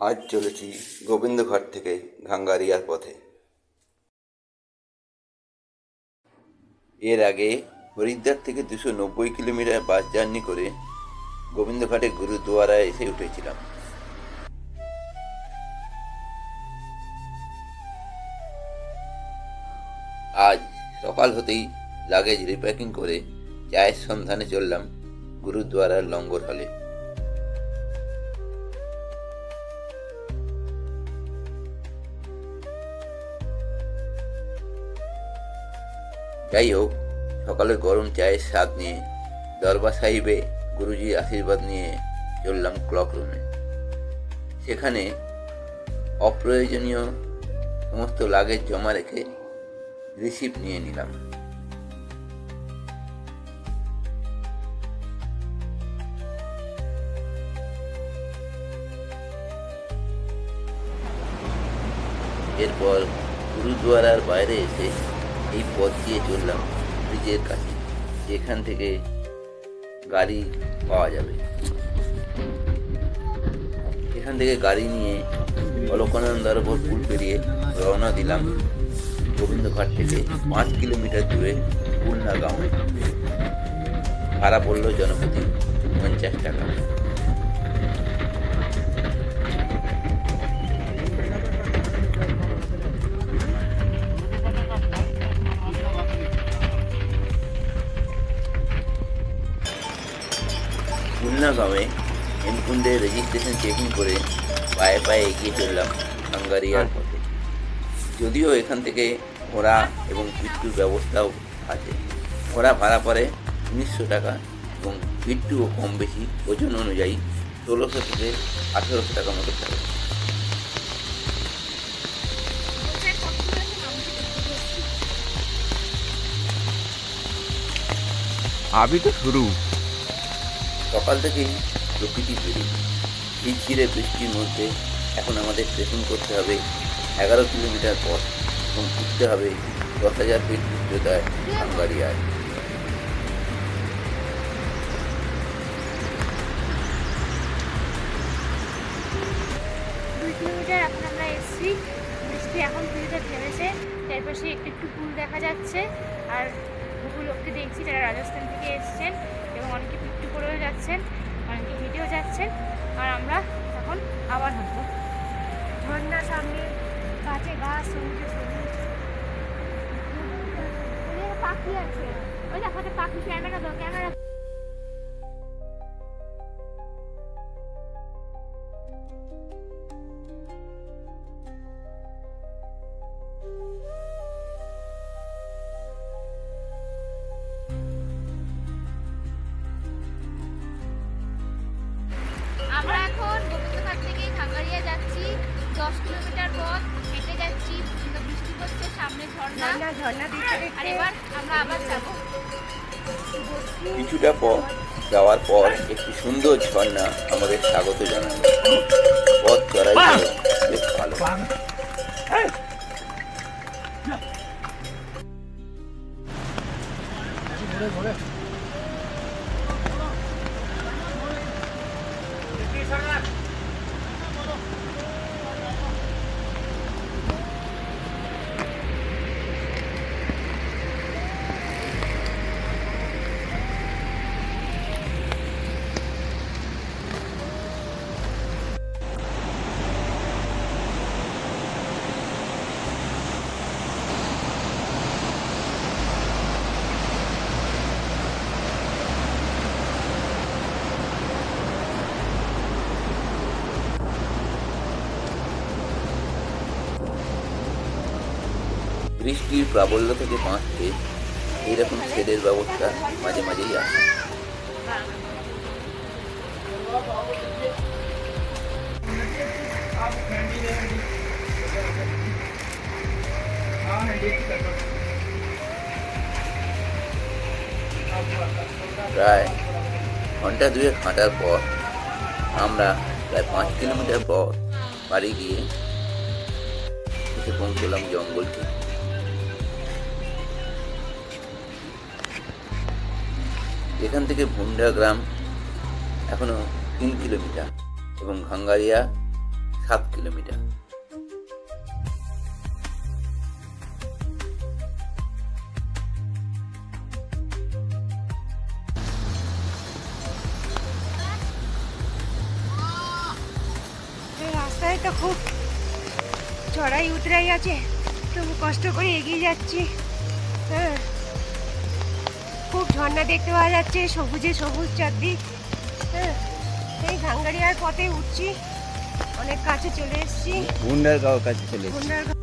আজ চলেছি গোবিন্দঘাট থেকে ঘাঙ্গারিয়ার পথে। এর আগে হরিদ্বার থেকে 290 কিলোমিটার বাস জার্নি করে গোবিন্দঘাটে গুরুদুয়ারায় এসে উঠেছিলাম। আজ সকাল হতেই লাগেজ রিপ্যাকিং করে চায়ের সন্ধানে চললাম গুরুদুয়ারার লঙ্গর হলে। যাই হোক, সকালে গরম চায়ের স্বাদ নিয়ে দরবার সাহিবে গুরুজির আশীর্বাদ নিয়ে চললাম ক্লক রুমে। সেখানে অপ্রয়োজনীয় সমস্ত লাগেজ জমা রেখে রিসিপ্ট নিয়ে নিলাম। এরপর গুরুদুয়ারার বাইরে এসে এই পথ দিয়ে চললাম ব্রিজের কাছে, যেখান থেকে গাড়ি পাওয়া যাবে। এখান থেকে গাড়ি নিয়ে অলকানন্দার উপর পুল পেরিয়ে রওনা দিলাম গোবিন্দঘাট থেকে 5 কিলোমিটার দূরে পুলনা গাঁও। ভাড়া পড়ল জনপ্রতি 50 টাকা। খুলনা গাঁয়ে হেমকুণ্ডে রেজিস্ট্রেশন চেকিং করে পায়ে পায়ে এগিয়ে চললাম ঘাঙ্গারিয়ার পথে। যদিও এখান থেকে ঘোড়া এবং পিট্টুর ব্যবস্থাও আছে। ঘোড়া ভাড়া পড়ে 1900 টাকা এবং পিট্টুও কম বেশি ওজন অনুযায়ী 1600 থেকে 1800 টাকা মতো পড়ে। अभी तो शुरू। সকাল থেকেই প্রকৃতি তৈরি ঝিরঝিরে বৃষ্টির মধ্যে এখন আমাদের ট্রেকিং করতে হবে 11 কিলোমিটার পথ এবং উঠতে হবে 10,000 ফিট উচ্চতায় ঘাঙ্গারিয়ায়। এখন আমরা এসেছি, বৃষ্টি এখন কিছুটা থেমেছে। চারপাশে একটু একটু পুল দেখা যাচ্ছে আর বহু লোককে দেখছি যারা রাজস্থান থেকে এসছেন এবং অনেকে পিট্টু করেও যাচ্ছেন, অনেকে হেঁটেও যাচ্ছেন। আর আমরা এখন আবার হাঁটবো। ঝর্ণা সামনে, গাছে গাছ, সমুদ্রে সবুজ, পাখি আছে। ওই দেখো পাখি, ক্যামেরা দাও, ক্যামেরা। আমরা এখন গোবিন্দঘাট থেকে ঘাঙ্গারিয়া যাচ্ছি। 10 কিলোমিটার পথ হেঁটে যাচ্ছি। বৃষ্টি পড়ছে, সামনে ঝর্ণা আর এবার আমরা আবার যাব। কিছুটা পথ যাওয়ার পর একটি সুন্দর ঝর্ণা আমাদের স্বাগত জানালো। পথ চড়াই ছিল বেশ ভালো। বৃষ্টির প্রাবল্য থেকে বাঁচতে এইরকম শেডের ব্যবস্থা মাঝে মাঝেই আসে। প্রায় ঘন্টা 2 হাঁটার পর আমরা প্রায় 5 কিলোমিটার পর বাড়ি গিয়ে এসে পৌঁছলাম জঙ্গলকে। এখান থেকে ভুন্ডা গ্রাম এখনো 3 কিলোমিটার এবং ঘাঙ্গারিয়া 7 কিলোমিটার। রাস্তায় তো খুব চড়াই উতরাই আছে, তবু কষ্ট করে এগিয়ে যাচ্ছি। হ্যাঁ, খুব ঝর্ণা দেখতে পাওয়া যাচ্ছে, সবুজে সবুজ চারদিক। হ্যাঁ, এই ঘাঙ্গারিয়ার পথে উঠছি, অনেক কাছে চলে এসেছি। গুন্ডারগাঁও কাছে চলে এসেছি। গুন্ডারগাঁও।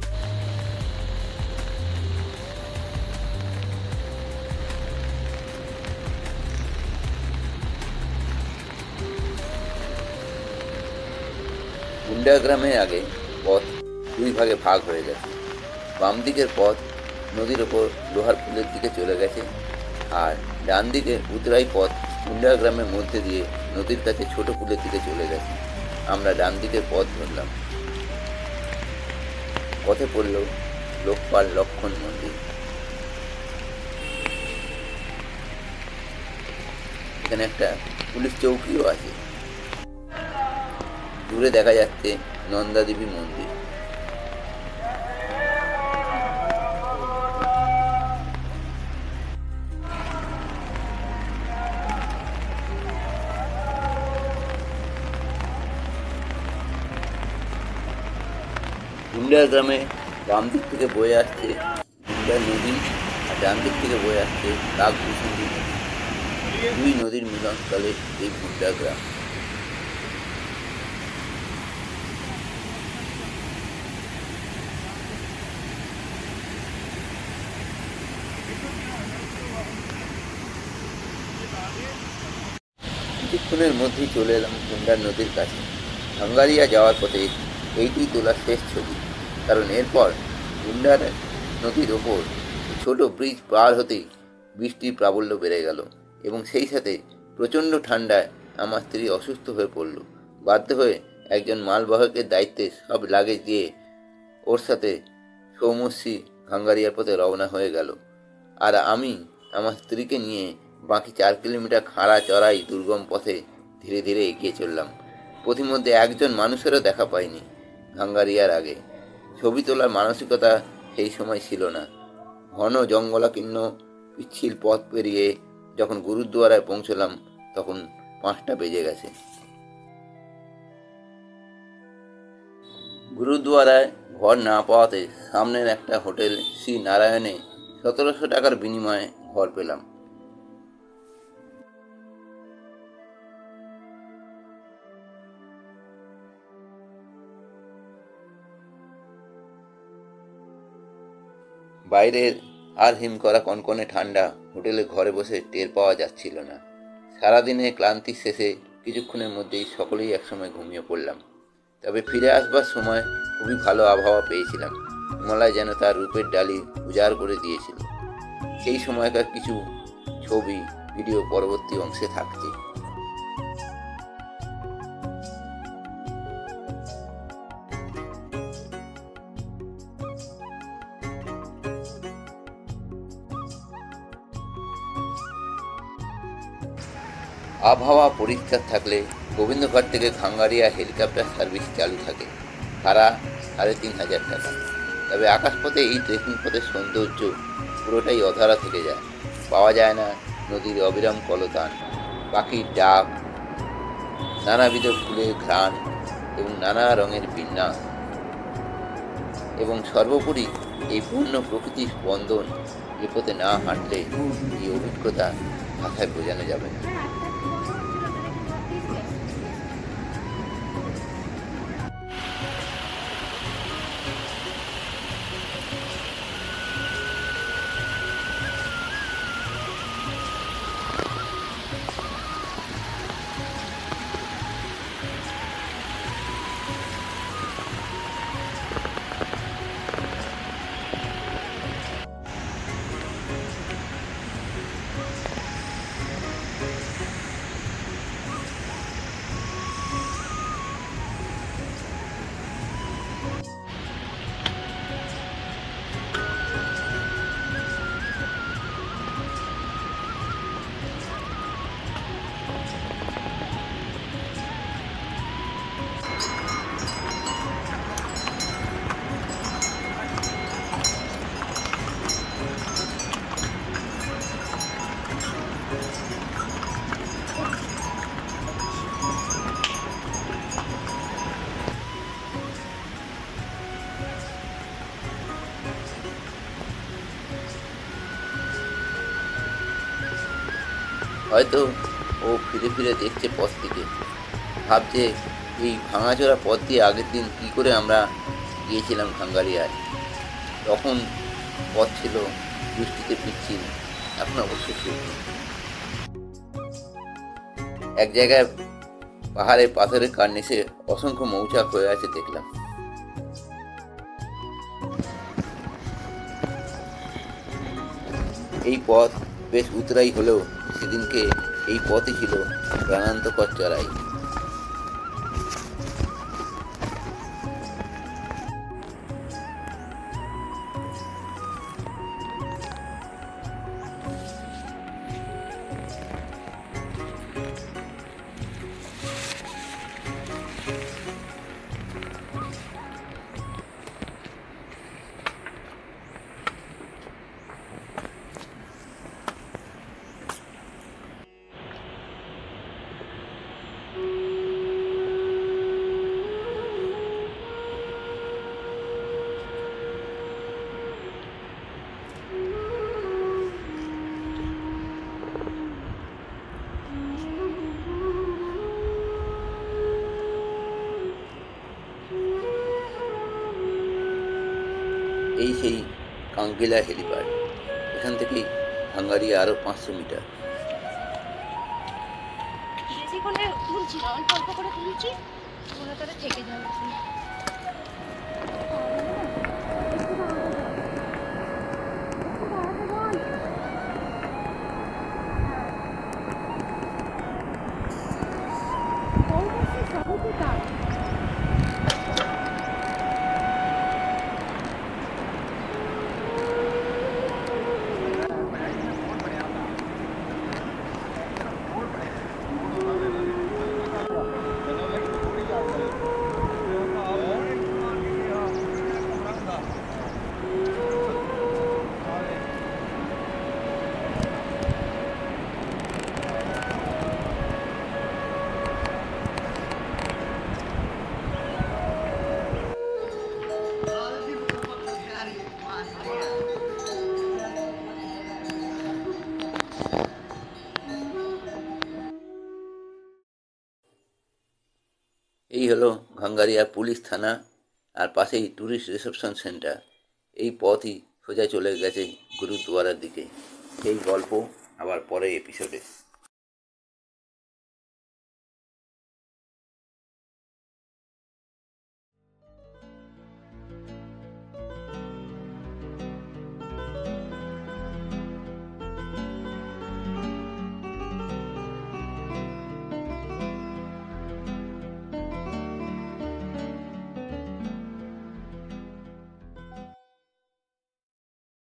গুন্ডা গ্রামের আগে পথ 2 ভাগে ভাগ হয়ে গেছে। বাম দিকের পথ নদীর ওপর লোহার পুলের দিকে চলে গেছে, আর ডান দিকে উতরাই পথ গুন্ডা গ্রামের মধ্যে দিয়ে নদীর কাছে ছোট পুলের দিকে চলে গেছে। আমরা ডান দিকের পথ ধরলাম। পথে পড়ল লোকপাল লক্ষণ মন্দির। এখানে একটা পুলিশ চৌকিও আছে। দূরে দেখা যাচ্ছে নন্দা দেবী মন্দির। গুন্ডার গ্রামে বাম দিক থেকে বয়ে আসছে গুন্ডার নদী, আর ডান দিক থেকে বয়ে আসছে কাকভূষণী নদী। 2 নদীর মিলনস্থলে এই গুন্ডা গ্রাম। কিছুক্ষণের মধ্যেই চলে এলাম গুন্ডার নদীর কাছে। ভাঙ্গারিয়া যাওয়ার পথে এইটি তোলা শেষ ছবি, কারণ এরপর গুন্ডার নদীর ওপর ছোট ব্রিজ পার হতেই বৃষ্টির প্রাবল্য বেড়ে গেল, এবং সেই সাথে প্রচণ্ড ঠান্ডায় আমার স্ত্রী অসুস্থ হয়ে পড়ল। বাধ্য হয়ে একজন মালবাহকের দায়িত্বে সব লাগেজ দিয়ে ওর সাথে সৌমশ্রী ভাঙ্গারিয়ার পথে রওনা হয়ে গেল, আর আমি আমার স্ত্রীকে নিয়ে বাকি 4 কিলোমিটার খাড়া চড়াই দুর্গম পথে ধীরে ধীরে এগিয়ে চললাম। পথিমধ্যে একজন মানুষেরও দেখা পাইনি। ভাঙ্গারিয়ার আগে ছবি তোলার মানসিকতা সেই সময় ছিল না। ঘন জঙ্গলাকীর্ণ পিচ্ছিল পথ পেরিয়ে যখন গুরুদুয়ারায় পৌঁছলাম, তখন 5টা বেজে গেছে। গুরুদুয়ারায় ঘর না পাওয়াতে সামনের একটা হোটেল শ্রী নারায়ণে 1700 টাকার বিনিময়ে ঘর পেলাম। বাইরের আর হিম করা কনকনে ঠান্ডা হোটেলে ঘরে বসে টের পাওয়া যাচ্ছিল না। সারাদিনে ক্লান্তির শেষে কিছুক্ষণের মধ্যেই সকলেই একসময় ঘুমিয়ে পড়লাম। তবে ফিরে আসবার সময় খুবই ভালো আবহাওয়া পেয়েছিলাম। হিমালয় যেন তার রূপের ডালি উজাড় করে দিয়েছিল। সেই সময়কার কিছু ছবি ভিডিও পরবর্তী অংশে থাকছে। আবহাওয়া পরিষ্কার থাকলে গোবিন্দঘাট থেকে ভাঙ্গারিয়া হেলিকপ্টার সার্ভিস চালু থাকে, ভাড়া 3500 টাকা। তবে আকাশপথে এই ট্রেকিং পথের সৌন্দর্য পুরোটাই অধরা থেকে যায়। পাওয়া যায় না নদীর অবিরাম কলতান, পাখির ডাক, নানাবিধ ফুলের ঘ্রাণ এবং নানা রঙের বিন্যাস, এবং সর্বোপরি এই পূর্ণ প্রকৃতির স্পন্দন। এ পথে না হাঁটলে এই অভিজ্ঞতা ভাষায় বোঝানো যাবে না। হয়তো ও ফিরে ফিরে দেখছে পথটিকে, ভাবছে এই ভাঙাচোরা পথ দিয়ে আগের দিন কী করে আমরা গিয়েছিলাম খাঙ্গারিয়ায়। তখন পথ ছিল বৃষ্টিতে পিচ্ছিল, এখন অবশ্য শুকনো। এক জায়গায় পাহাড়ে পাথরের কার্নিশে অসংখ্য মৌচাক হয়ে আছে দেখলাম। এই পথ বেশ উতরাই হলেও সেদিনকে এই পথই ছিল প্রাণান্তকর চড়াই। এই সেই কাঙ্গিলা হেলিপ্যাড। এখান থেকেই হাঙ্গারি আরও 500 মিটার। বেশিক্ষণে তুলছি না, অল্প অল্প করে তুলছি, মনে করে থেকে যাচ্ছে। এই হলো ভাঙ্গারিয়া পুলিশ থানা, আর পাশেই ট্যুরিস্ট রিসেপশন সেন্টার। এই পথই সোজা চলে গেছে গুরুদুয়ারার দিকে। এই গল্প আবার পরে এপিসোডে।